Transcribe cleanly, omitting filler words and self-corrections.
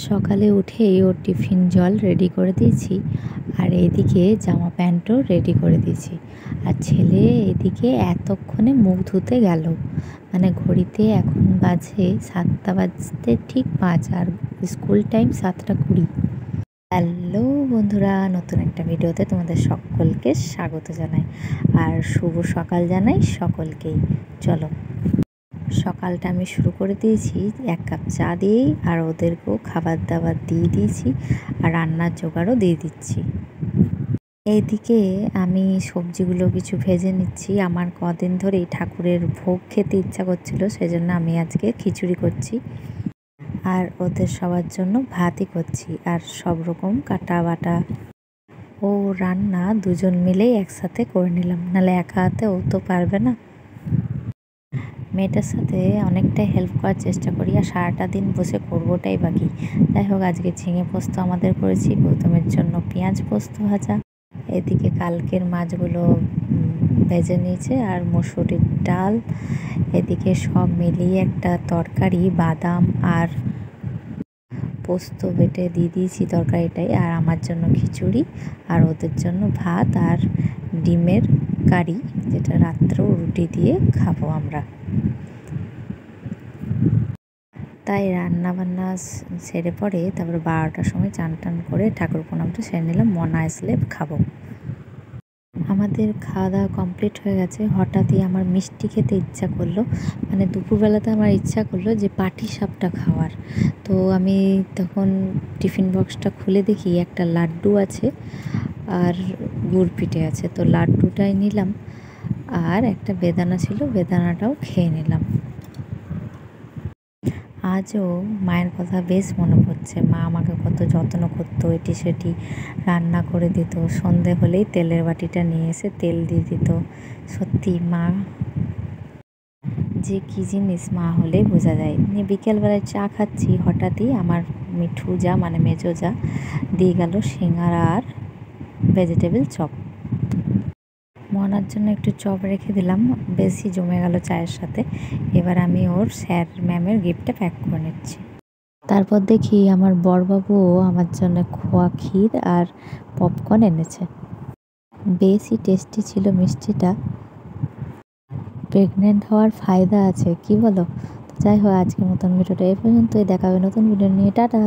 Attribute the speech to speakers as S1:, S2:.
S1: সকালে উঠেই ওর টিফিন জল রেডি করে দিয়েছি, আর এদিকে জামা প্যান্টও রেডি করে দিয়েছি। আর ছেলে এদিকে এতক্ষণে মুখ ধুতে গেল, মানে ঘড়িতে এখন বাজে 7টা বাজতে ঠিক 5, আর স্কুল টাইম 7টা 20। হ্যালো বন্ধুরা, নতুন একটা ভিডিওতে তোমাদের সকলকে স্বাগত জানাই আর শুভ সকাল জানাই সকলকেই। চলো, সকালটা আমি শুরু করে দিয়েছি 1 কাপ চা দিয়েই, আর ওদেরকেও খাবার দাবার দিয়ে দিয়েছি আর রান্নার জোগাড়ও দিয়ে দিচ্ছি। এইদিকে আমি সবজিগুলো কিছু ভেজে নিচ্ছি। আমার কদিন ধরেই ঠাকুরের ভোগ খেতে ইচ্ছা করছিল, সেজন্য আমি আজকে খিচুড়ি করছি আর ওদের সবার জন্য ভাতই করছি, আর সব রকম কাটা বাটা ও রান্না দুজন মিলেই একসাথে করে নিলাম, নাহলে একা হাতে ও তো পারবে না। মেয়েটার সাথে অনেকটাই হেল্প করার চেষ্টা করি, আর সারাটা দিন বসে করবোটাই বাকি। যাই হোক, আজকে ঝিঙে পোস্ত আমাদের করেছি, গৌতমের জন্য পেঁয়াজ পোস্ত ভাজা। এদিকে কালকের মাছগুলো ভেজে নিয়েছে, আর মসুরির ডাল। এদিকে সব মিলিয়ে একটা তরকারি, বাদাম আর পোস্ত বেটে দিয়ে দিয়েছি তরকারিটাই। আর আমার জন্য খিচুড়ি, আর ওদের জন্য ভাত আর ডিমের কারি, যেটা রাত্রেও রুটি দিয়ে খাবো আমরা। তাই রান্না বান্না সেরে পরে তারপরে 12টার সময় চান টান করে ঠাকুর প্রণামটা সেরে নিলাম, মনা আসলে খাবো। আমাদের খাওয়া দাওয়া কমপ্লিট হয়ে গেছে। হঠাৎই আমার মিষ্টি খেতে ইচ্ছা করলো, মানে দুপুরবেলাতে আমার ইচ্ছা করলো যে পাটিসাপটা খাওয়ার। তো আমি তখন টিফিন বক্সটা খুলে দেখি একটা লাড্ডু আছে আর গুড় পিঠে আছে, তো লাড্ডুটাই নিলাম, আর একটা বেদানা ছিল, বেদানাটাও খেয়ে নিলাম। আজও মায়ের কথা বেশ মনে পড়ছে। মা আমাকে কত যত্ন করতো, এটি সেটি রান্না করে দিত, সন্ধে হলেই তেলের বাটিটা নিয়ে এসে তেল দিয়ে দিত। সত্যি মা যে কী জিনিস মা হলেই বোঝা যায়। বিকেলবেলায় চা খাচ্ছি, হঠাৎই আমার মিঠু যা, মানে মেজো যা, দিয়ে গেল সিঙ্গারা আর ভেজিটেবল চপ। মনার জন্য একটু চপ রেখে দিলাম, বেশি জমে গেল চায়ের সাথে। এবার আমি ওর স্যার ম্যামের গিফটটা প্যাক করে নিচ্ছি। তারপর দেখি আমার বড়বাবুও আমার জন্য খোয়া ক্ষীর আর পপকর্ন এনেছে। বেশই টেস্টি ছিল মিষ্টিটা। প্রেগনেন্ট হওয়ার ফায়দা আছে, কি বলো? তো যাই হোক, আজকের মতন ভিডিওটা এই পর্যন্তই। দেখা হবে নতুন ভিডিও নিয়ে। টাটা।